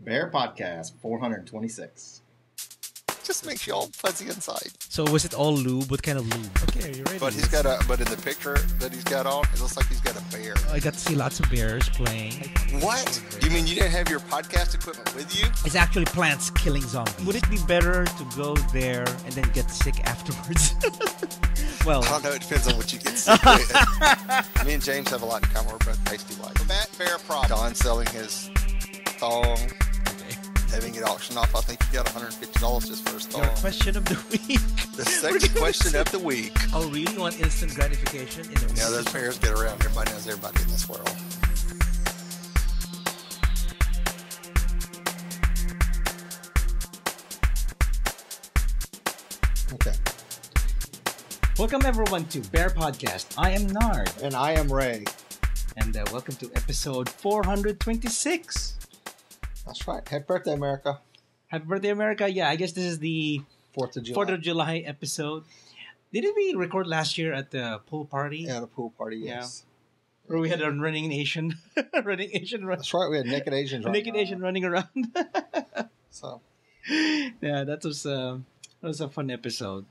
BearPodcast 426. Just makes you all fuzzy inside. So was it all lube? What kind of lube? Okay, you're ready. But but in the picture that he's got on, it looks like he's got a bear. I got to see lots of bears playing. What? You mean you didn't have your podcast equipment with you? It's actually plants killing zombies. Would it be better to go there and then get sick afterwards? Well, I don't know. It depends on what you get sick with. Me and James have a lot in common. We're both pasty white. That bear problem. Don selling his thong. Having it auctioned off, I think he got $150 just for his thong. Your question of the week. The second question of the week. Oh, really? You want instant gratification? Yeah, those bears get around. Everybody knows everybody in this world. Okay. Welcome everyone to Bear Podcast. I am Nard. And I am Ray. And welcome to episode 426. That's right. Happy birthday, America. Happy birthday, America. Yeah, I guess this is the 4th of July. 4th of July episode. Didn't we record last year at the pool party? Yeah, the pool party, yes. Yeah. Where we had a running Asian. That's right. We had naked Asians running naked Asian running around. So. Yeah, that was a fun episode.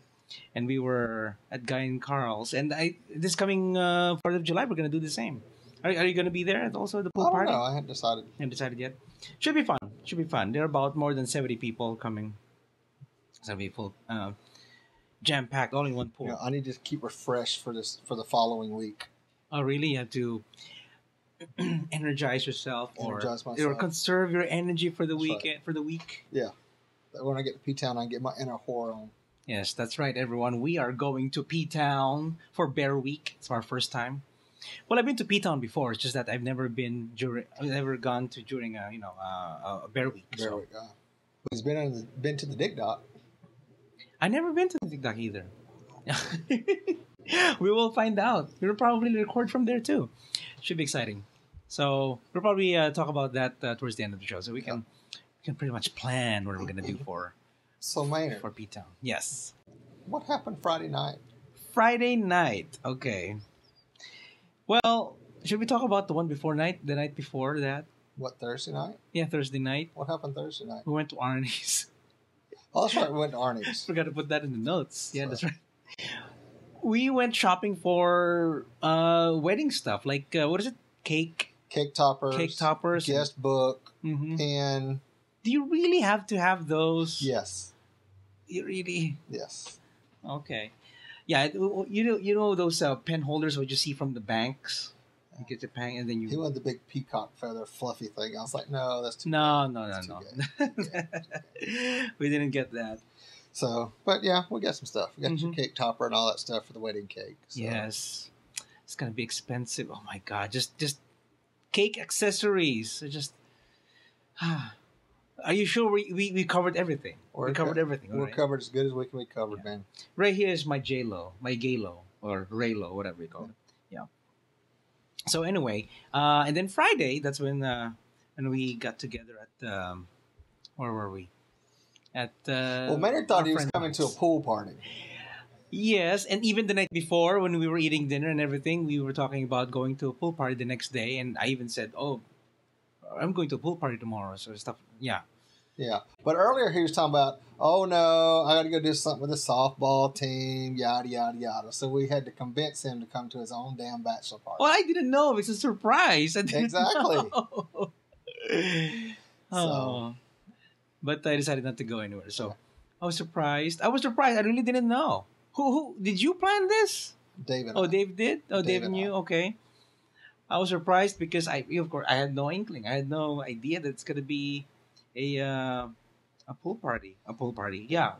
And we were at Guy and Carl's. And this coming 4th of July, we're going to do the same. Are you going to be there at also the pool party? No, I haven't decided. Haven't decided yet. Should be fun. There are about more than 70 people coming. It's going to be full, jam-packed, all in one pool. Yeah, I need to keep refreshed for the following week. Oh, really? You have to energize yourself or conserve your energy for the weekend, right. for the week. Yeah. When I get to P-Town, I can get my inner whore on. Yes, that's right, everyone. We are going to P-Town for Bear Week. It's our first time. Well, I've been to P-Town before. It's just that I've never gone during a Bear Week. Bear Week. He's been to the Dig Dot. I never been to the Dig Dot either. We will find out. We'll probably record from there too. Should be exciting. So we'll probably talk about that towards the end of the show, so we can pretty much plan what we're gonna do for P-Town. Yes. What happened Friday night? Friday night. Okay. Well, should we talk about the night before that? What, Thursday night? Yeah, Thursday night. What happened Thursday night? We went to Arnie's. Oh, that's right. We went to Arnie's. Forgot to put that in the notes. Yeah, that's right. We went shopping for wedding stuff. Like, what is it? Cake toppers. Guest book. Pen. Do you really have to have those? Yes. You really? Yes. Okay. Yeah, you know those pen holders what you see from the banks? You get the pen and then you... He wanted the big peacock feather fluffy thing. I was like, no, that's too No. Yeah. We didn't get that. So, but yeah, we got some stuff. We got your cake topper and all that stuff for the wedding cake. So. Yes. It's going to be expensive. Oh my God. Just cake accessories. Just... Are you sure we covered everything? We covered everything. We're covered as good as we can be covered, man. Right here is my J-Lo, my Gay-Lo, or Ray-Lo, whatever you call it. Yeah. So anyway, and then Friday, that's when we got together at, where were we? At Maynard thought he was coming to a pool party. Yes, and even the night before when we were eating dinner and everything, we were talking about going to a pool party the next day, and I even said, "Oh, I'm going to a pool party tomorrow," so stuff. Yeah. Yeah. But earlier he was talking about, oh no, I got to go do something with the softball team, yada, yada, yada. So we had to convince him to come to his own damn bachelor party. Well, I didn't know. It's a surprise. I didn't know. Oh. But I decided not to go anywhere. So I was surprised. I really didn't know. Who did you plan this? Dave and I. Dave did? Oh, Dave and you? Okay. I was surprised because of course, I had no inkling. I had no idea that it's going to be a pool party. A pool party. Yeah.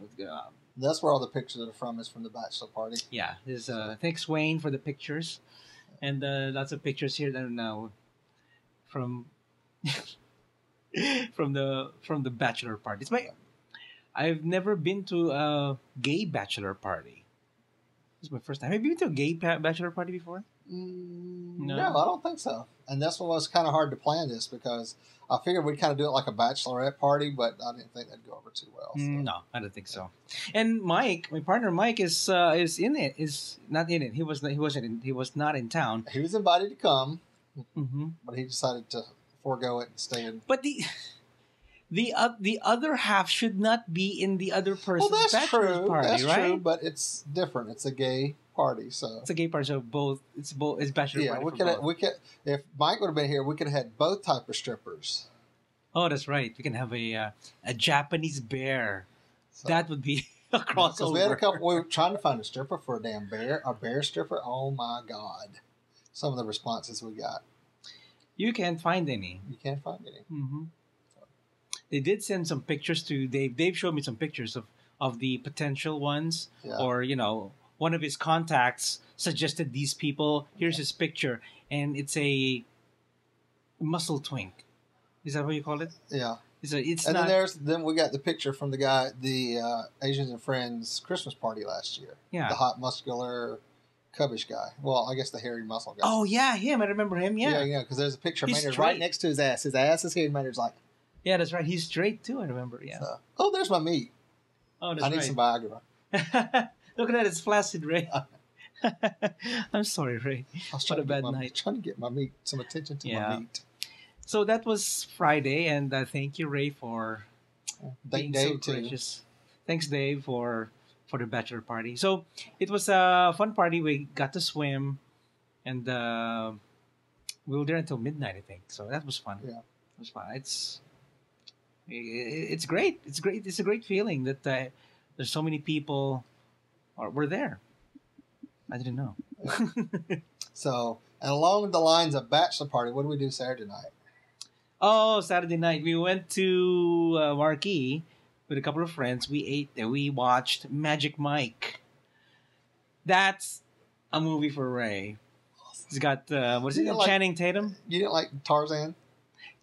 That's where all the pictures are from, is from the bachelor party. Yeah. There's thanks Wayne for the pictures. And lots of pictures here that are now from from the bachelor party. I've never been to a gay bachelor party. This is my first time. Have you been to a gay bachelor party before? No, I don't think so. And that's what was kind of hard to plan this, because I figured we'd kind of do it like a bachelorette party, but I didn't think that'd go over too well. So. No, I don't think so. And Mike, my partner Mike, is in it. Is not in it. He was not in town. He was invited to come, but he decided to forego it and stay in. But the other half should not be in the other person's Well, that's bachelor's true. party, That's right? true, but it's different. It's a gay party, so It's a gay party, so both. It's both. It's bachelor yeah. party. We for could both. we could if Mike would have been here, we could have had both type of strippers. Oh, that's right. We can have a Japanese bear. So, That would be a crossover. because we had a couple. We were trying to find a stripper for a damn bear. A bear stripper. Oh my god! Some of the responses we got. You can't find any. You can't find any. Mm-hmm. They did send some pictures to Dave. Dave showed me some pictures of the potential ones, Yeah. or one of his contacts suggested these people. Here's his picture, and it's a muscle twink. Is that what you call it? Yeah. It's And not. then we got the picture from the guy at the Asians and Friends Christmas party last year. Yeah. The hot, muscular, cubbish guy. Well, I guess the hairy muscle guy. Oh yeah, him. I remember him. Yeah. Yeah, because there's a picture of He's Maynard straight. right next to his ass. His ass is here, and Maynard's like, Yeah, that's right. He's straight too. I remember. Yeah. so, oh, there's my meat. Oh, that's I need right. some Viagra. Look at that. It's flaccid, Ray. I'm sorry, Ray. I was What trying a to bad get night. trying to get my meat, some attention to Yeah. my meat. So that was Friday, and thank you, Ray, for being Thank Dave, so too. gracious. Thanks, Dave, for the bachelor party. So it was a fun party. We got to swim, and we were there until midnight, I think. So that was fun. Yeah. It was fun. It's great. It's great. It's a great feeling that there's so many people were there. I didn't know. So, and along the lines of bachelor party, what do we do Saturday night? Oh, Saturday night we went to Marquee with a couple of friends. We ate and we watched Magic Mike. That's a movie for Ray. He's got what is it? You like- Channing Tatum. You didn't like Tarzan?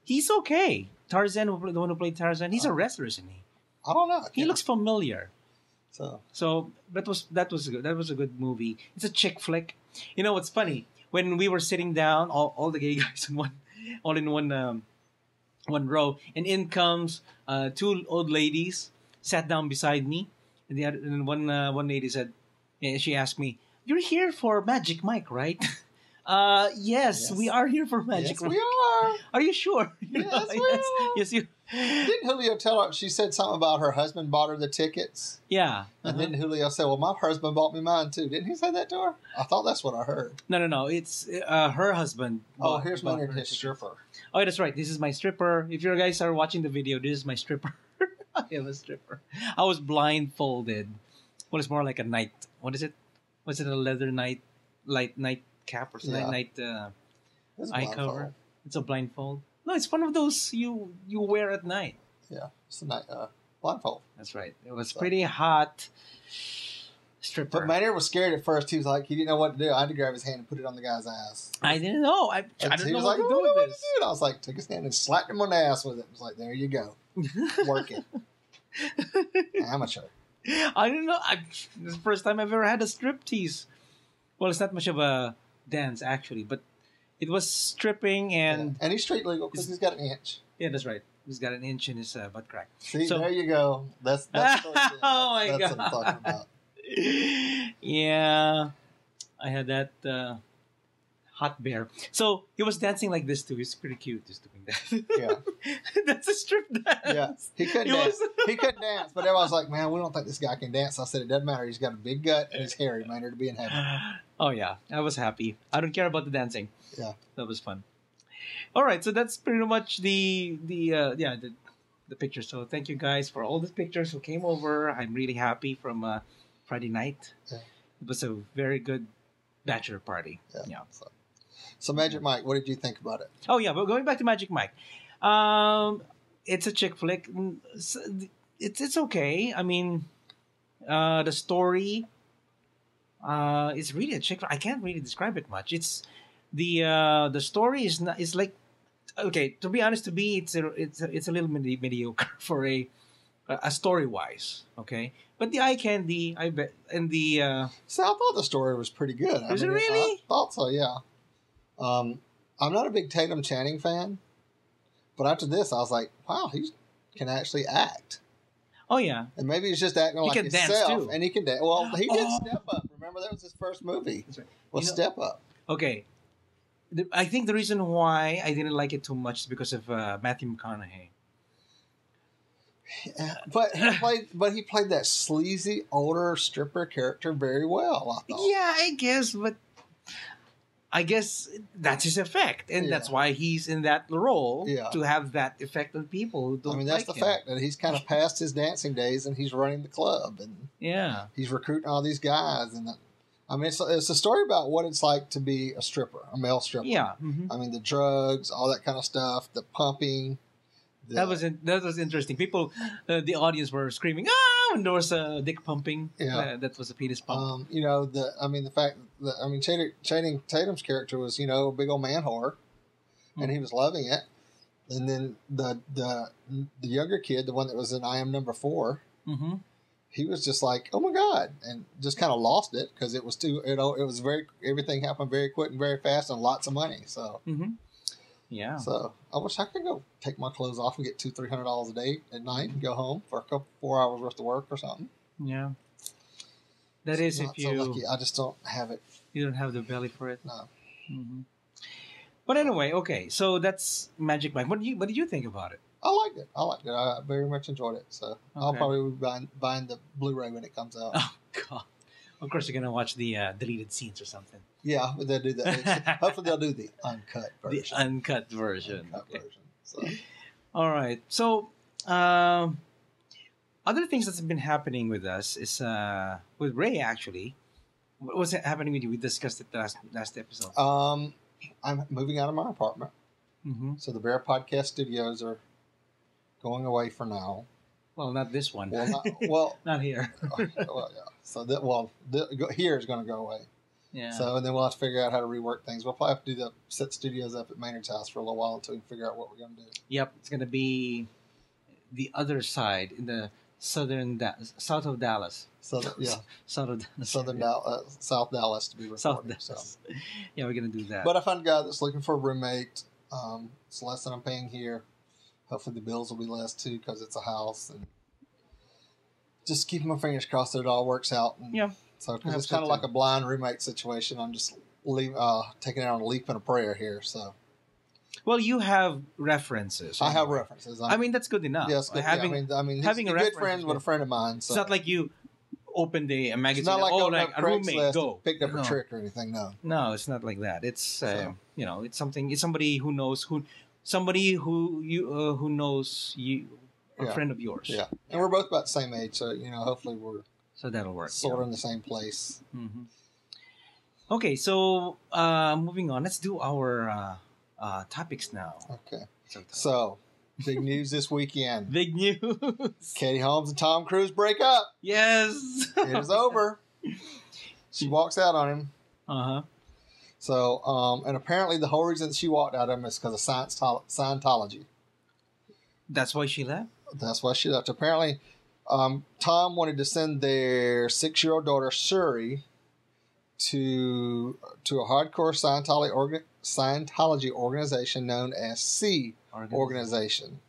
He's okay. Tarzan, the one who played Tarzan, he's a wrestler, isn't he? I don't know. He looks familiar. So that was good. That was a good movie. It's a chick flick. You know what's funny? When we were sitting down, all the gay guys in one row, and in comes two old ladies, sat down beside me, and one lady said, and she asked me, "You're here for Magic Mike, right?" Yes, we are here for Magic yes, Mike. we are. Are you sure? Yes, we are. Yes, you. Didn't Julio tell her? She said something about her husband bought her the tickets. Yeah. And then Julio said, well, my husband bought me mine too. Didn't he say that to her? I thought that's what I heard. No. It's her husband. Oh, here's bought Maynard, her his tickets. stripper. Oh, that's right. This is my stripper. If you guys are watching the video, this is my stripper. I am a stripper. I was blindfolded. Well, it's more like a night. What is it? Was it a leather night cap or something? Yeah. Night This is eye blindfold. cover. It's a blindfold. No, it's one of those you wear at night. Yeah, it's a night blindfold. That's right. It was pretty hot. Stripper. But Maynard was scared at first. He was like, he didn't know what to do. I had to grab his hand and put it on the guy's ass. I didn't know. I And didn't he know was what like, to do "Oh, with what this. to do?" And I was like, took his hand and slapped him on the ass with it. It was like, there you go. Work it. Amateur. I don't know. It's the first time I've ever had a striptease. Well, it's not much of a dance actually, but it was stripping and And he's street legal because he's got an inch. yeah, that's right. He's got an inch in his butt crack. See, So- there you go. That's Oh my that's what I'm God. talking about. Yeah, I had that hot bear. So he was dancing like this too. He's pretty cute, just doing that. Yeah. That's a strip dance. Yeah, he couldn't He dance. was- He couldn't dance, but everyone's like, "Man, we don't think this guy can dance." I said, "It doesn't matter. He's got a big gut and he's hairy. Maynard to be in heaven." Oh yeah, I was happy. I don't care about the dancing. Yeah. That was fun. All right, so that's pretty much the picture. So thank you guys for all the pictures who came over. I'm really happy from Friday night. Yeah. It was a very good bachelor party. Yeah. So, Magic Mike, what did you think about it? Oh yeah, but going back to Magic Mike, it's a chick flick. It's okay. I mean, the story is really a chick flick. I can't really describe it much. It's the story is like okay. To be honest, to me, it's a little mediocre for a story wise. Okay, but the eye candy, I bet, and the So I thought the story was pretty good. Is it really? I thought so, yeah. I'm not a big Tatum Channing fan, but after this, I was like, wow, he can actually act. oh yeah, And maybe he's just acting He like can dance, himself. too. And he can dance. Well, he did Oh. Step Up. Remember, that was his first movie. That's right. Was You know- Step Up. okay. I think the reason why I didn't like it too much is because of Matthew McConaughey. But he played that sleazy older stripper character very well, I thought. Yeah, I guess, but I guess that's his effect, and that's why he's in that role to have that effect on people who don't. That's like the him. fact that he's kind of past his dancing days, and he's running the club, and he's recruiting all these guys, and it's a story about what it's like to be a stripper, a male stripper. Yeah, mm-hmm. I mean the drugs, all that kind of stuff, the pumping. That was interesting. People, the audience were screaming, "Ah!" when there was a dick pumping. Yeah, that was a penis pump. The fact that Channing Tatum's character was a big old man whore, and he was loving it. And then the younger kid, the one that was in I Am Number 4, he was just like, oh my God, and just kind of lost it because it was everything happened very quick and very fast and lots of money. So. Yeah. So I wish I could go take my clothes off and get $200-300 a day at night and go home for 4 hours worth of work or something. Yeah. That is if you. So lucky. I just don't have it. You don't have the belly for it. No. Mm-hmm. But anyway, okay. So that's Magic Mike. What did you think about it? I liked it. I very much enjoyed it. So I'll probably be buying the Blu-ray when it comes out. Oh God. Of course, you're gonna watch the deleted scenes or something. Yeah, but they'll do that. Hopefully, they'll do the uncut version. The uncut version. So. All right. So, other things that's been happening with us is with Ray. Actually, what was happening with you? We discussed it last episode. I'm moving out of my apartment, so the BearPodcast studios are going away for now. Well, not this one. Not here. Well, yeah. So here is going to go away. Yeah. So and then we'll have to figure out how to rework things. We'll probably have to set studios up at Maynard's house for a little while until we can figure out what we're going to do. Yep, it's going to be the other side in the south of Dallas. South Dallas to be recorded. South Dallas. So. Yeah, we're going to do that. But I found a guy that's looking for a roommate. It's less than I'm paying here. Hopefully the bills will be less too because it's a house, and just keeping my fingers crossed that it all works out. And yeah. So because it's kind of like a blind roommate situation, I'm just taking it on a leap and a prayer here. So. Well, you have references. I have references. That's good enough. Yes, yeah, having having a good friend with a friend of mine. So. It's not like you opened a magazine. It's not like a roommate picked up a trick or anything. No, it's not like that. It's it's something. It's somebody who knows somebody who knows you, a friend of yours. Yeah, and we're both about the same age, so hopefully we're that'll work. Sort of in the same place. Mm-hmm. Okay, so moving on. Let's do our topics now. Okay. So big news this weekend. Big news. Katie Holmes and Tom Cruise break up. Yes. It is over. She walks out on him. Uh-huh. So, and apparently the whole reason that she walked out of him is because of Scientology. That's why she left? That's why she left. Apparently, Tom wanted to send their 6-year-old daughter, Shuri, to a hardcore Scientology organization known as Sea Organization.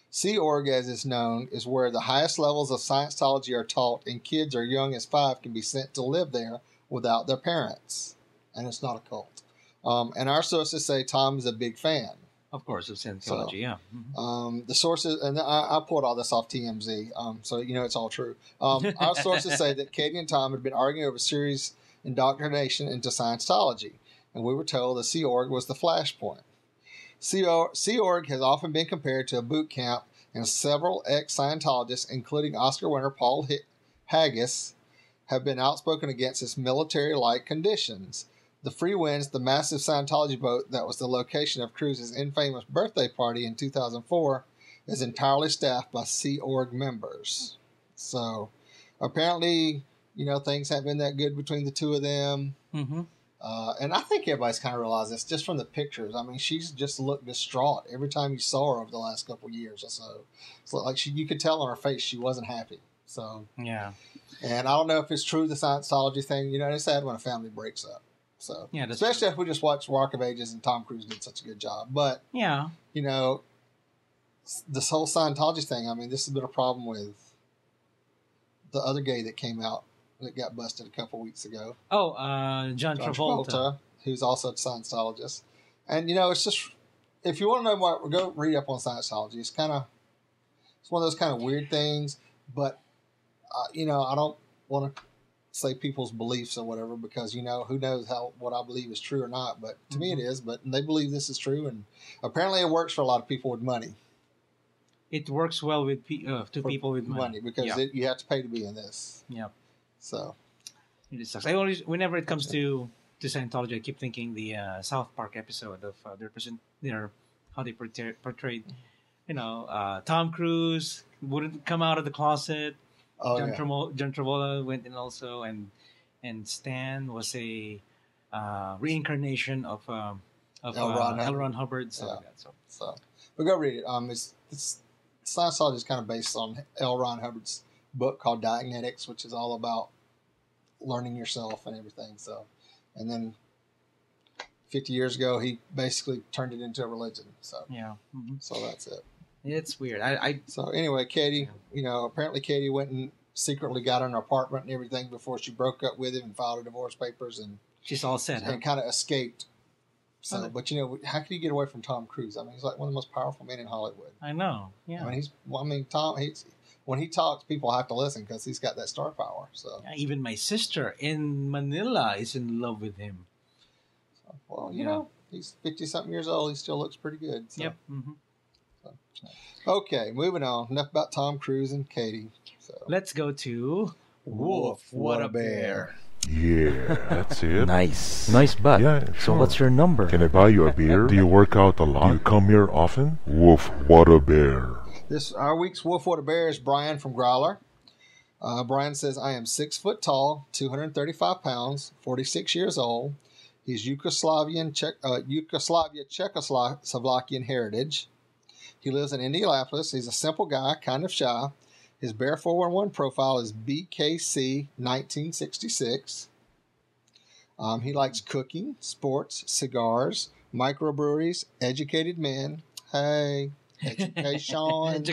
Sea Org, as it's known, is where the highest levels of Scientology are taught, and kids as young as 5 can be sent to live there without their parents. And it's not a cult. And our sources say Tom is a big fan. Of course, of Scientology, yeah. Mm-hmm. The sources, and I pulled all this off TMZ, so it's all true. Our sources say that Katie and Tom had been arguing over Siri's indoctrination into Scientology, and we were told the Sea Org was the flashpoint. Sea Org has often been compared to a boot camp, and several ex-Scientologists, including Oscar winner Paul Haggis, have been outspoken against its military-like conditions. The Free Winds, the massive Scientology boat that was the location of Cruise's infamous birthday party in 2004, is entirely staffed by Sea Org members. So, apparently, things haven't been that good between the two of them. Mm-hmm. And I think everybody's kind of realized this just from the pictures. I mean, she's just looked distraught every time you saw her over the last couple of years or so. It's like you could tell on her face she wasn't happy. So yeah. And I don't know if it's true, the Scientology thing. It's sad when a family breaks up. So, yeah, especially if we just watched Rock of Ages and Tom Cruise did such a good job. But, yeah, this whole Scientology thing, this has been a problem with the other gay that came out that got busted a couple weeks ago. Oh, John Travolta. Who's also a Scientologist. And, it's just, if you want to know more, go read up on Scientology. It's kind of, it's one of those kind of weird things. But I don't want to say people's beliefs or whatever because who knows what I believe is true or not. But to me, it is. But they believe this is true, and apparently, it works for a lot of people with money. It works well with people with money because you have to pay to be in this. Yep. So it sucks. I always, whenever it comes to Scientology, I keep thinking the South Park episode of how they portrayed, Tom Cruise wouldn't come out of the closet. John Travolta went in also, and Stan was a reincarnation of L. Ron Hubbard. So but go read it. It's Scientology is kind of based on L. Ron Hubbard's book called Dianetics, which is all about learning yourself and everything. So, and then 50 years ago, he basically turned it into a religion. So so that's it. It's weird. So anyway, Katie, apparently Katie went and secretly got an apartment and everything before she broke up with him and filed her divorce papers, and she's all set. And kind of escaped. So, but how can you get away from Tom Cruise? I mean, he's like one of the most powerful men in Hollywood. I know. Yeah. Tom. When he talks, people have to listen because he's got that star power. So even my sister in Manila is in love with him. So, well, he's 50-something years old. He still looks pretty good. So. Yep. So. Okay, moving on. Enough about Tom Cruise and Katie. So let's go to Woof, What a Bear. Yeah, that's it. Nice butt. Yeah, So sure. what's your number? Can I buy you a beer? Do you work out a lot? Do you come here often? Woof, what a bear. Our week's Woof, What a Bear is Brian from Growler. Brian says, I am 6 foot tall, 235 pounds, 46 years old. He's Czechoslovakian heritage. He lives in Indianapolis. He's a simple guy, kind of shy. His Bear 411 profile is BKC 1966. He likes cooking, sports, cigars, microbreweries, educated men. Hey, education.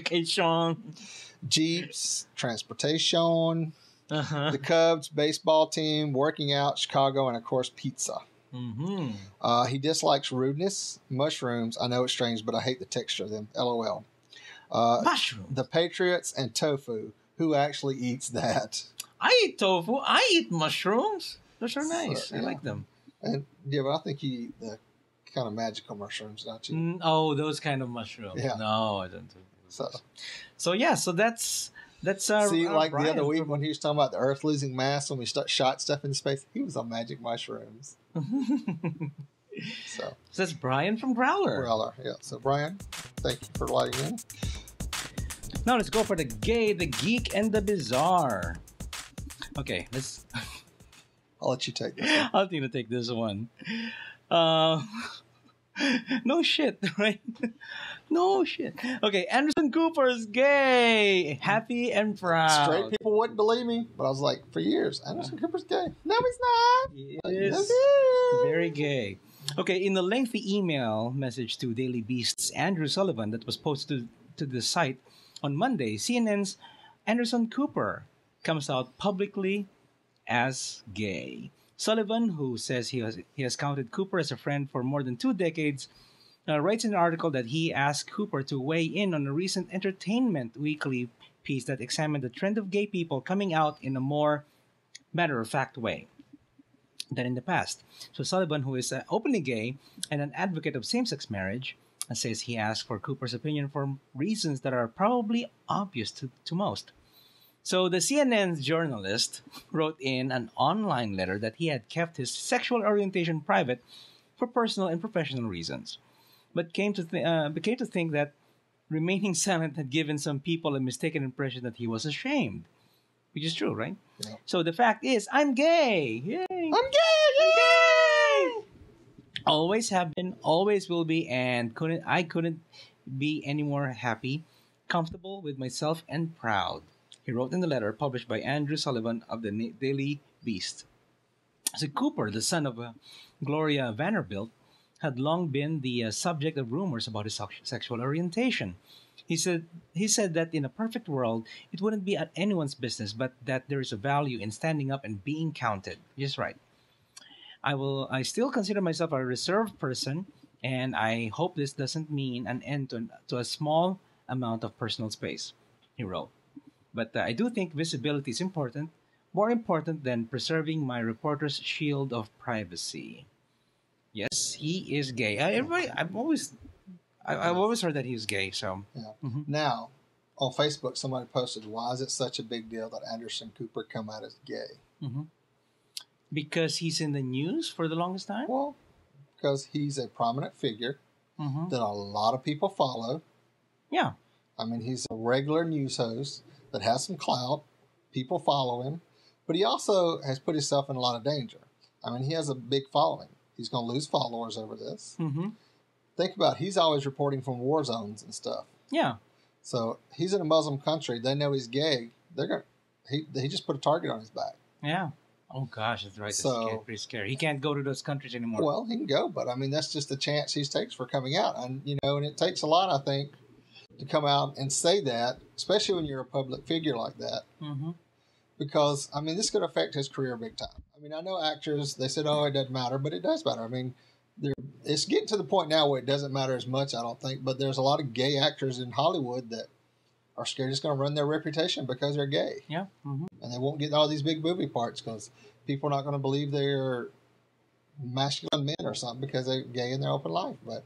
Jeeps, transportation, Uh-huh. the Cubs, baseball team, working out, Chicago, and of course, pizza. Mm-hmm. He dislikes rudeness, mushrooms. I know it's strange, but I hate the texture of them. LOL. Mushrooms. The Patriots and tofu. Who actually eats that? I eat tofu. I eat mushrooms. Those are nice. I like them. And but I think you eat the kind of magical mushrooms, don't you? Those kind of mushrooms. Yeah. No, I don't. So that's see, like Brian the other week from... when he was talking about the Earth losing mass when we shot stuff into space, he was on magic mushrooms. So that's Brian from Growler. Yeah. So Brian, thank you for lighting in. Now let's go for the gay, the geek, and the bizarre. Okay, let's. I'll let you take this one. I'm going to take this one. No shit, right? No shit. Okay, Anderson Cooper's gay, happy and proud. Straight people wouldn't believe me, but I was like, for years, Anderson Cooper's gay. No, he's not. Yes, very gay. Okay, in the lengthy email message to Daily Beast's Andrew Sullivan that was posted to the site on Monday, CNN's Anderson Cooper comes out publicly as gay. Sullivan, who says he has counted Cooper as a friend for more than 2 decades, writes in an article that he asked Cooper to weigh in on a recent Entertainment Weekly piece that examined the trend of gay people coming out in a more matter-of-fact way than in the past. So Sullivan, who is openly gay and an advocate of same-sex marriage, says he asked for Cooper's opinion for reasons that are probably obvious to most. So the CNN journalist wrote in an online letter that he had kept his sexual orientation private for personal and professional reasons, but came to think that remaining silent had given some people a mistaken impression that he was ashamed, which is true, right? Yeah. So the fact is, I'm gay. Yay! I'm gay! Yay! Always have been, always will be, and I couldn't be any more happy, comfortable with myself, and proud. He wrote in the letter published by Andrew Sullivan of the Daily Beast. So Cooper, the son of Gloria Vanderbilt, had long been the subject of rumors about his sexual orientation. He said that in a perfect world, it wouldn't be at anyone's business, but that there is a value in standing up and being counted. Just right. I still consider myself a reserved person, and I hope this doesn't mean an end to a small amount of personal space, he wrote. But I do think visibility is important, more important than preserving my reporter's shield of privacy. Yes, he is gay. I've always heard that he's gay. So Yeah. mhm. Now, on Facebook, somebody posted, "Why is it such a big deal that Anderson Cooper come out as gay?" Mhm. Because he's in the news for the longest time. Well, because he's a prominent figure Mm-hmm. that a lot of people follow. Yeah. I mean, he's a regular news host that has some clout. People follow him, but he also has put himself in a lot of danger. I mean, he has a big following. He's going to lose followers over this. Mm-hmm. Think about it, he's always reporting from war zones and stuff. Yeah. So he's in a Muslim country. They know he's gay. They're going. He just put a target on his back. Yeah. Oh gosh, that's right. That's So- pretty scary. He can't go to those countries anymore. Well, he can go, but I mean, that's just the chance he takes for coming out. And, and it takes a lot, I think, to come out and say that, especially when you're a public figure like that, Mm-hmm. because, I mean, this could affect his career big time. I mean, I know actors, they said, oh, it doesn't matter, but it does matter. I mean, it's getting to the point now where it doesn't matter as much, I don't think, but there's a lot of gay actors in Hollywood that are scared it's going to run their reputation because they're gay. Yeah. Mm-hmm. And they won't get all these big movie parts because people are not going to believe they're masculine men or something because they're gay in their open life. But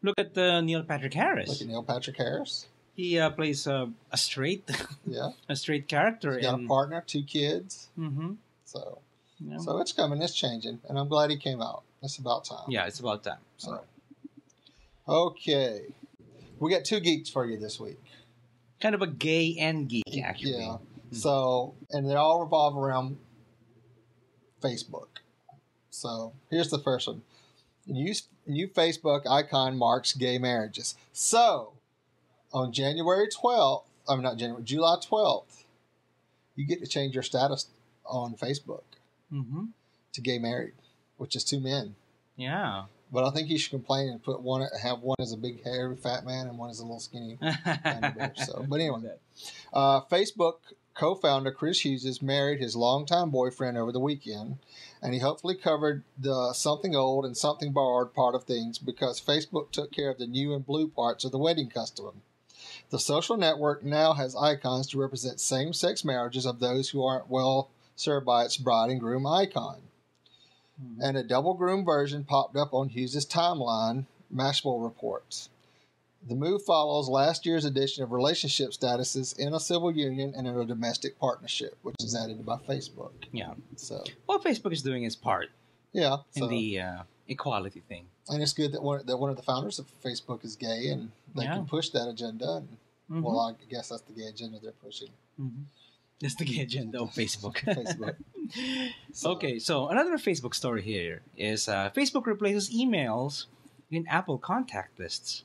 Look at Neil Patrick Harris. look at Neil Patrick Harris. He plays a straight Yeah. a straight character. He's got a partner, 2 kids. Mm-hmm. So Yeah. so it's coming. It's changing. And I'm glad he came out. It's about time. Yeah, it's about time. So, okay. We got 2 geeks for you this week. Kind of a gay and geek, actually. Yeah. So, and they all revolve around Facebook. So, here's the first one. New Facebook icon marks gay marriages. So, on July 12th, you get to change your status on Facebook Mm-hmm. to gay married, which is 2 men. Yeah. But I think you should complain and have one as a big hairy fat man and one as a little skinny tiny bear. So, but anyway, Facebook co-founder Chris Hughes has married his longtime boyfriend over the weekend, and he hopefully covered the something old and something borrowed part of things because Facebook took care of the new and blue parts of the wedding custom. The social network now has icons to represent same-sex marriages of those who aren't well served by its bride and groom icon. And a double groom version popped up on Hughes' timeline, Mashable reports. The move follows last year's edition of relationship statuses in a civil union and in a domestic partnership, which is added by Facebook. Yeah. So, Well, Facebook is doing its part yeah. in the equality thing. And it's good that one of the founders of Facebook is gay and they Yeah. can push that agenda. And, Mhm. well, I guess that's the gay agenda they're pushing. Mm-hmm. That's the gay agenda of Facebook. Facebook. So- Okay, so another Facebook story here is Facebook replaces emails in Apple contact lists.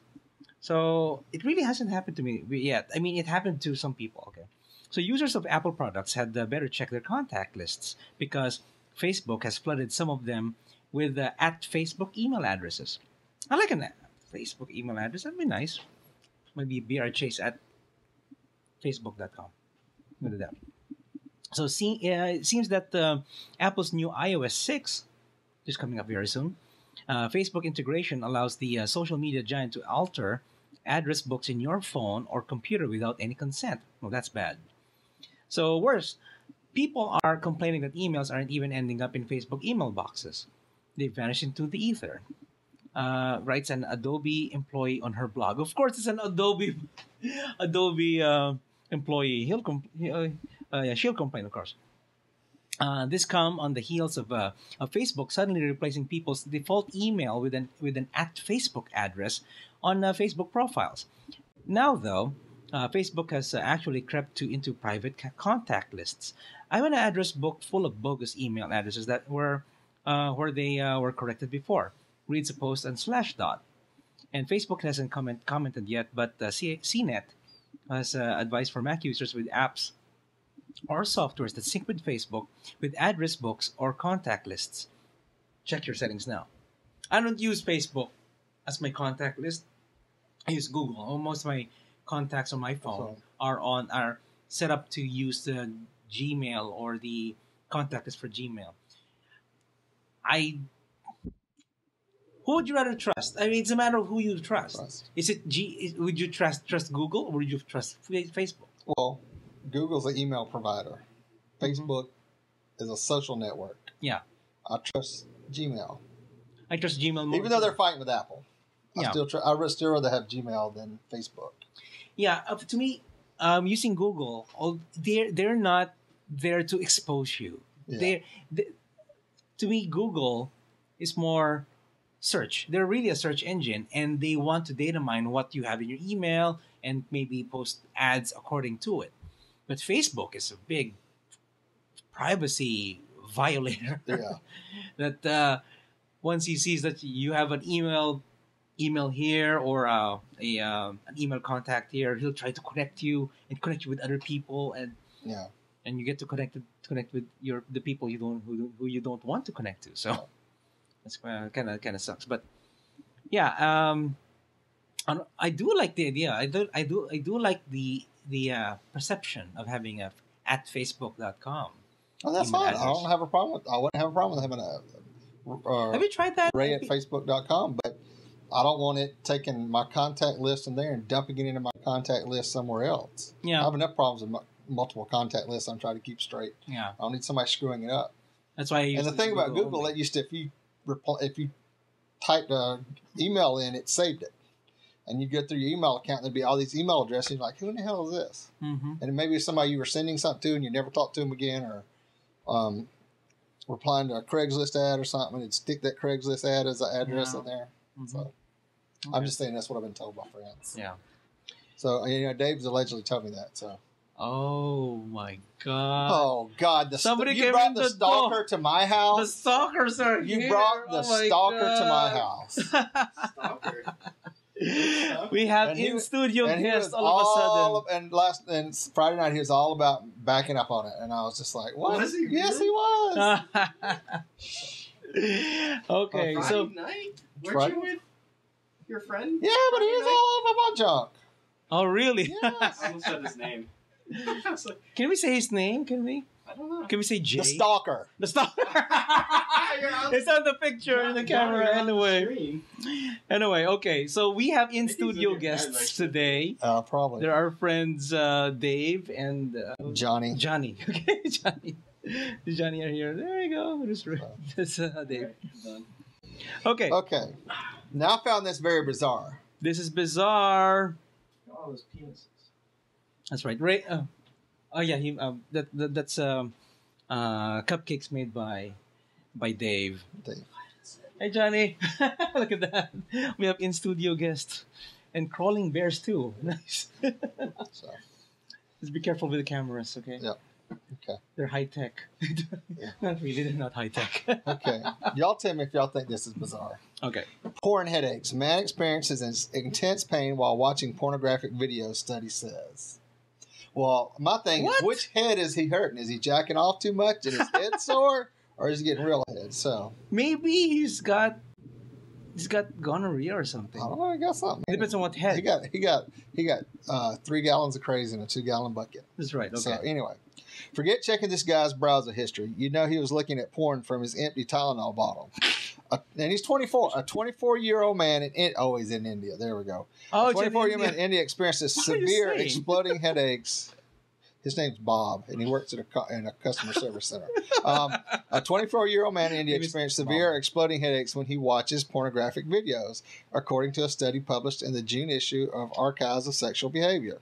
So it really hasn't happened to me yet. I mean, it happened to some people. Okay, so users of Apple products had better check their contact lists because Facebook has flooded some of them with at Facebook email addresses. I like an Facebook email address. That'd be nice. Maybe brchase at facebook.com. Look at that. So it seems that Apple's new iOS 6 is coming up very soon. Facebook integration allows the social media giant to alter address books in your phone or computer without any consent. Well, that's bad. So worse, people are complaining that emails aren't even ending up in Facebook email boxes. They vanish into the ether. Writes an Adobe employee on her blog. Of course, it's an Adobe employee. She'll complain, of course. This come on the heels of Facebook suddenly replacing people's default email with an at Facebook address on Facebook profiles. Now, though, Facebook has actually crept into private contact lists. I have an address book full of bogus email addresses that were where they were corrected before. Reads a post on Slashdot. And Facebook hasn't commented yet, but CNET has advice for Mac users with apps or softwares that sync with Facebook with address books or contact lists. Check your settings now. I don't use Facebook as my contact list. I use Google. Most of my contacts on my phone are set up to use the Gmail or the contact list for Gmail. Who would you rather trust? I mean, it's a matter of who you trust. Trust. Is it would you trust Google or would you trust Facebook? Well, Google's an email provider. Facebook is a social network. Yeah. I trust Gmail. I trust Gmail more. Even though they're fighting with Apple. Yeah. I would still rather have Gmail than Facebook. Yeah, to me, using Google, they're not there to expose you. Yeah. To me, Google is more search. They're really a search engine, and they want to data mine what you have in your email and maybe post ads according to it. But Facebook is a big privacy violator. Yeah. That once he sees that you have an email here or an email contact here, he'll try to connect you with other people, and Yeah. and you get to connect with the people who you don't want to connect to. So that's kind of sucks. But yeah, I do like the idea. I do like the perception of having a at facebook.com. Oh, that's email fine. address. I wouldn't have a problem with having a Have you tried that? Ray at facebook.com, but I don't want it taking my contact list in there and dumping it into my contact list somewhere else. Yeah. I have enough problems with multiple contact lists I'm trying to keep straight. Yeah. I don't need somebody screwing it up. That's why. And the thing about Google, it used to, if you typed an email in, it saved it. And you go through your email account, and there'd be all these email addresses. You're like, who in the hell is this? Mm-hmm. And maybe somebody you were sending something to and you never talked to them again, or replying to a Craigslist ad or something, and it'd stick that Craigslist ad as an address in there. Mm-hmm. So I'm just saying that's what I've been told by friends. Yeah. So, Dave's allegedly told me that. So. Oh my God. Oh God! Somebody you came brought in the the stalker to my The house. stalkers are You here. brought the Oh my stalker to my God. house. Stalker. We have And he in was- studio And he guest was all of a sudden. and Friday night he was all about backing up on it, and I was just like, "What? Was he Yes, really? he was." Okay, Friday so night? Right. Weren't you with your friend? Yeah, but he was Friday all over my junk. oh really? Yes. I almost said his name. I was like, Can we say his name? Can we? I don't know. Can we say Jay? The stalker. The stalker. It's on the picture in the camera anyway. Anyway, okay. So we have in studio guests today. Probably. There are friends Dave and Johnny. Johnny. Okay, Johnny are here. There you go. This Dave. Okay. Okay. Now I found this very bizarre. This is bizarre. All those penises. That's right. Ray. Oh yeah. That's cupcakes made by Dave. Dave. Hey Johnny. Look at that. We have in studio guests and crawling bears too. Nice. So, Just be careful with the cameras, okay? Yep. Okay. They're high tech. Not really. They're not high tech. okay. Y'all tell me if y'all think this is bizarre. Okay. Porn headaches. Man experiences intense pain while watching pornographic videos, study says. Well, my thing is, What? which head is he hurting? Is he jacking off too much and his head sore? Or is he getting real head? So, Maybe he's got gonorrhea or something. I don't know. He got something. It depends on what head. He got 3 gallons of crazy in a 2-gallon bucket. That's right. Okay. So anyway, forget checking this guy's browser history. You know he was looking at porn from his empty Tylenol bottle. And he's 24. A 24-year-old man he's in India. There we go. Oh, A it's in 24-year-old man India. in India experiences What are you severe saying? exploding headaches. His name's Bob, and he works at in a customer service center. A 24-year-old man in India Maybe it's experienced Bob. severe exploding headaches when he watches pornographic videos, according to a study published in the June issue of Archives of Sexual Behavior.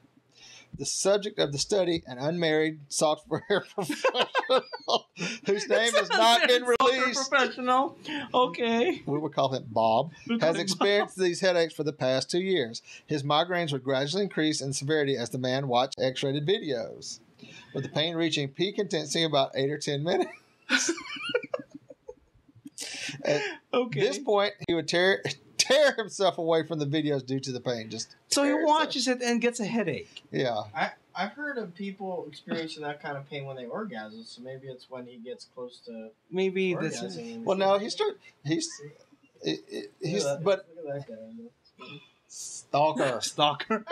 The subject of the study, an unmarried software professional whose name has not been released, Professional. Okay. we would call him Bob, We'll call has him experienced these headaches for the past 2 years. His migraines would gradually increase in severity as the man watched X-rated videos, with the pain reaching peak intensity about 8 or 10 minutes. At Okay. this point, he would tear himself away from the videos due to the pain. So he tear himself- watches it and gets a headache. Yeah. I've heard of people experiencing that kind of pain when they orgasm, so maybe it's when he gets close to Maybe this. orgasming. Well, no, he's but Look at that guy. stalker. Stalker.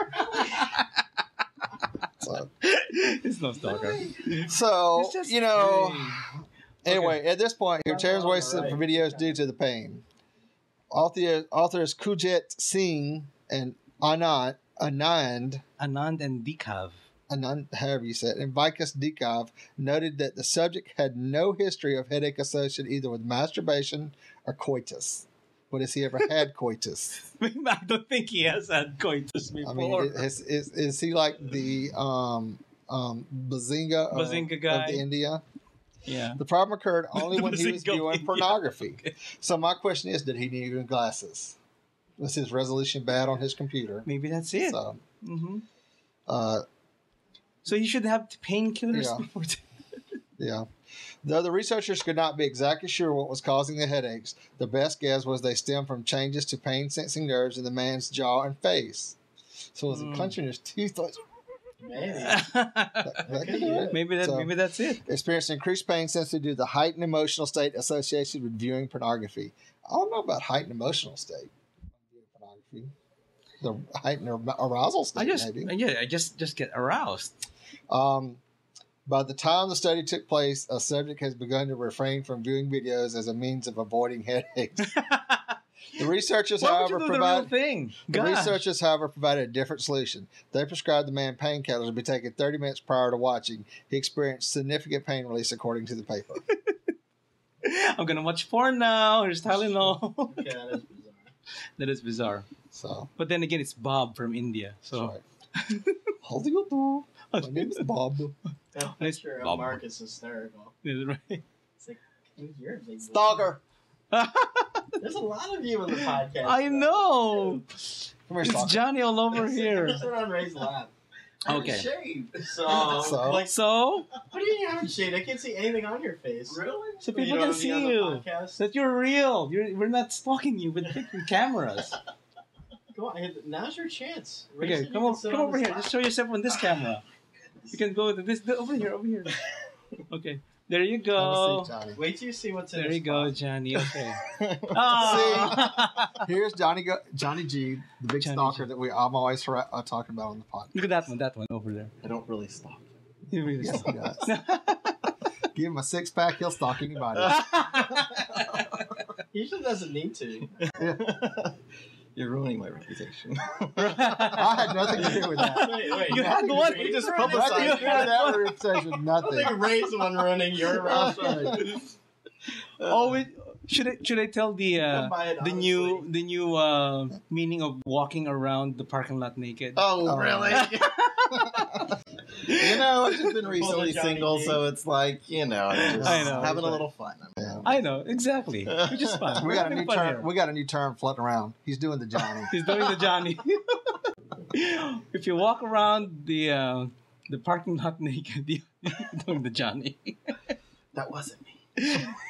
So, It's no stalker. so It's just anyway, Okay. at this point, he would tear his away Alright. from videos due to the pain. Authors Kujet Singh and Anand, Anand and Dikav. however you say it, and Vikas Dikav noted that the subject had no history of headache associated either with masturbation or coitus. But has he ever had coitus? I don't think he has had coitus before. I mean, is he like the Bazinga guy of India? Yeah. The problem occurred only when he was Bazinga viewing India. pornography. Okay. So my question is, did he need even glasses? Was his resolution bad on his computer? Maybe that's it. So, So you should have painkillers Yeah. before. yeah. Though the researchers could not be exactly sure what was causing the headaches, the best guess was they stemmed from changes to pain-sensing nerves in the man's jaw and face. So was it clenching his teeth? Maybe. That could do it. Maybe that's it. Experienced increased pain sensitive due to the heightened emotional state associated with viewing pornography. I don't know about heightened emotional state. Pornography. The heightened arousal state, maybe. I just get aroused. By the time the study took place, a subject has begun to refrain from viewing videos as a means of avoiding headaches. The researchers, Why would you however, do the real thing? provided a different solution. They prescribed the man painkillers to be taken 30 minutes prior to watching. He experienced significant pain release, according to the paper. I'm gonna watch porn now. Here's Tylenol. Yeah, That is bizarre. So, But then again, it's Bob from India. So right. How do you do? My name is Bob. I'm Nice. sure Bob. Mark is hysterical. Is it right? It's like, who's your big Stalker. There's a lot of you in the podcast. I know. Come here, It's Stalker. Johnny all over here. Just on Ray's lap. I haven't Okay. shaved. So, So? So what do you mean you haven't shaved? I can't see anything on your face. Really? So people can see you. That you're real. We're not stalking you with freaking cameras. Go on. Now's your chance. Okay, come over here. Just show yourself on this camera. You can go to this over here. Okay, there you Have a go. seat, Johnny. Wait till you see what's in There this you go, box. Johnny. Okay. Oh. Here's Johnny G, the big Johnny stalker G. that I'm always talking about on the podcast. Look at that one over there. I don't really stalk. He really Yes, he stalks. does. Give him a six-pack, he'll stalk anybody. He usually doesn't need to. You're ruining my reputation. I had nothing to do with that. Wait. You had one. You just Nothing publicized to do with that reputation. I Nothing. think Ray's the one ruining your That's reputation. right. Oh, wait, should I tell the buy it, new meaning of walking around the parking lot naked? Oh, really? You know, I've just been recently Johnny single, G. so it's like, just I know. having a little fun. I know exactly. Which is fun. We We're got a having new fun term. here. We got a new term floating around. He's doing the Johnny. He's doing the Johnny. If you walk around the parking lot naked, you're doing the Johnny. That wasn't me.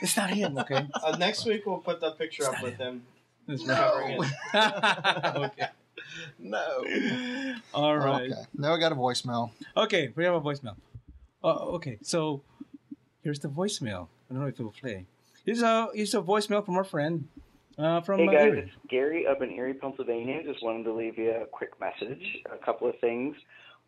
It's not him, okay? Next week we'll put that picture up with him. That's Covering right. it. Okay. No. All right. Okay. Now we got a voicemail. Okay, we have a voicemail. Okay, so here's the voicemail. I don't know if it will play. Here's a voicemail from our friend from Hey guys, Erie. it's Gary up in Erie, Pennsylvania. Just wanted to leave you a quick message. A couple of things.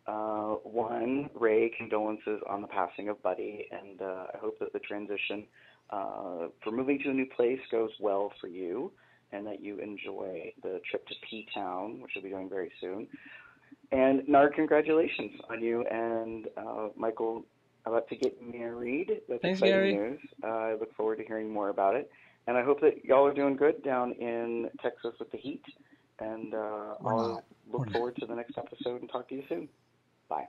One, Ray, condolences on the passing of Buddy, and I hope that the transition for moving to a new place goes well for you, and that you enjoy the trip to P-Town, which you'll be doing very soon. And Nard, congratulations on you and Michael about to get married. That's Thanks, exciting Gary. news. I look forward to hearing more about it. And I hope that y'all are doing good down in Texas with the heat. And I'll look forward to the next episode and talk to you soon. Bye.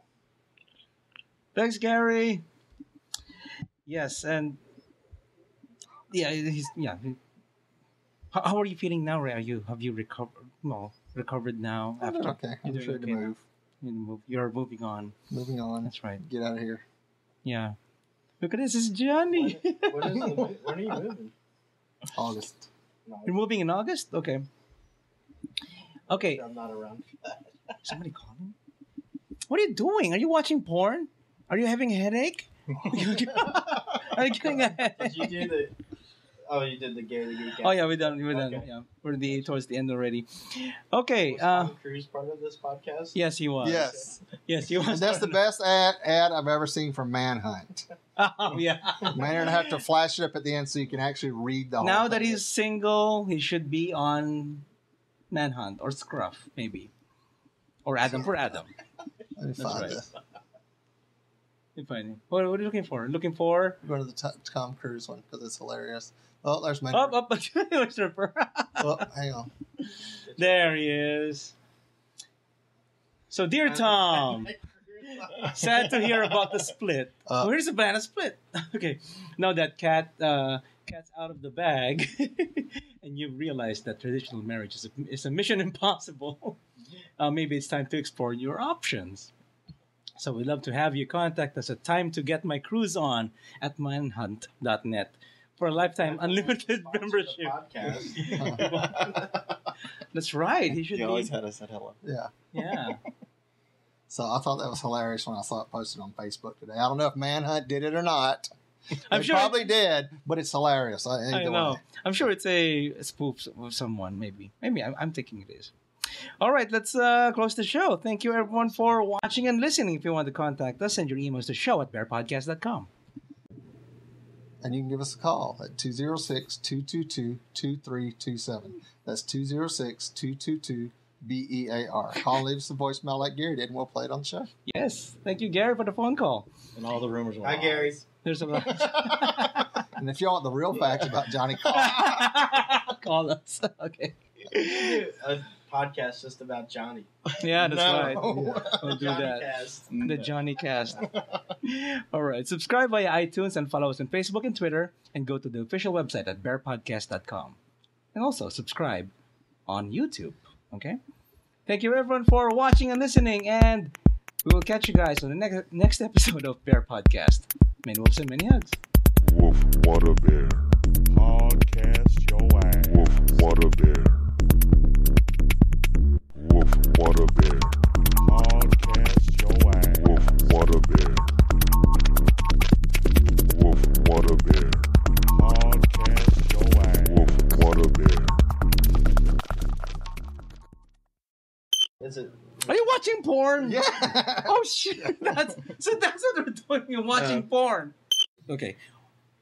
Thanks, Gary. Yes, and How are you feeling now, Ray? Have you recovered? No, recovered now I'm after. doing okay. I'm You're just ready to doing okay move. You're moving on. Moving on. That's right. Get out of here. Yeah. Look at this. It's Johnny. When are you moving? August. You're moving in August? Okay. Okay. I'm not around for that. Somebody calling? What are you doing? Are you watching porn? Are you having a headache? Are you getting a headache? Did you do the Oh, you did the Gary the Geek. Oh yeah, we're done. We're done. Okay. Yeah, we're towards the end already. Okay. Was Tom Cruise part of this podcast? Yes, he was. Yes. Yes, he was. And that's the best ad I've ever seen for Manhunt. Oh yeah. Man, you're gonna have to flash it up at the end so you can actually read the whole Now thing. that he's single, he should be on Manhunt or Scruff, maybe, or Adam for Adam. Let me find right. this. You find it. What are you looking for? Looking for Go to the Tom Cruise one because it's hilarious. Oh, there's my. up. Stripper. Oh, hang on. There he is. So, dear Tom, sad to hear about the split. Where's the banana split? Okay, now that cat's out of the bag, and you've realized that traditional marriage is a mission impossible. Maybe it's time to explore your options. So we'd love to have you contact us at timetogетmycruiseon at manhunt.net for a lifetime unlimited membership. Podcast. That's right. He should You always be. had us at hello. Yeah. Yeah. So I thought that was hilarious when I saw it posted on Facebook today. I don't know if Manhunt did it or not. I'm They sure probably did, but it's hilarious. I Either know. way. I'm sure it's a spoof of someone. Maybe. I'm thinking it is. All right, let's close the show. Thank you, everyone, for watching and listening. If you want to contact us, send your emails to show@bearpodcast.com. And you can give us a call at 206-222-2327. That's 206-222-BEAR. Call and leave us a voicemail like Gary did, and we'll play it on the show. Yes. Thank you, Gary, for the phone call. And all the rumors were Hi, lies. Gary. There's a lot. And if you want the real facts about Johnny, call. Call us. Okay. A podcast just about Johnny. Yeah, that's No. right. We'll do Johnny that. Cast. The Johnny Cast. All right. Subscribe via iTunes and follow us on Facebook and Twitter, and go to the official website at bearpodcast.com. And also subscribe on YouTube. Okay? Thank you, everyone, for watching and listening, and we will catch you guys on the next episode of Bear Podcast. Many wolves and many hugs. Woof, what a bear. Podcast your ass. Woof, what a bear. Woof, what a bear. Podcast your ass. Woof, what a bear. Woof, what a bear. Podcast your ass. Woof, what a bear. Is it? Are you watching porn? Yeah. Oh, shit. That's what we're doing. You're watching porn. Okay.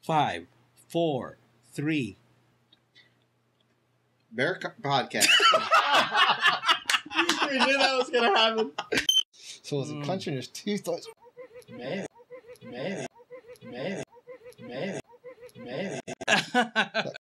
5, 4, 3. Bear Podcast. We knew that was gonna happen. So is it clenching his teeth? Maybe. Maybe.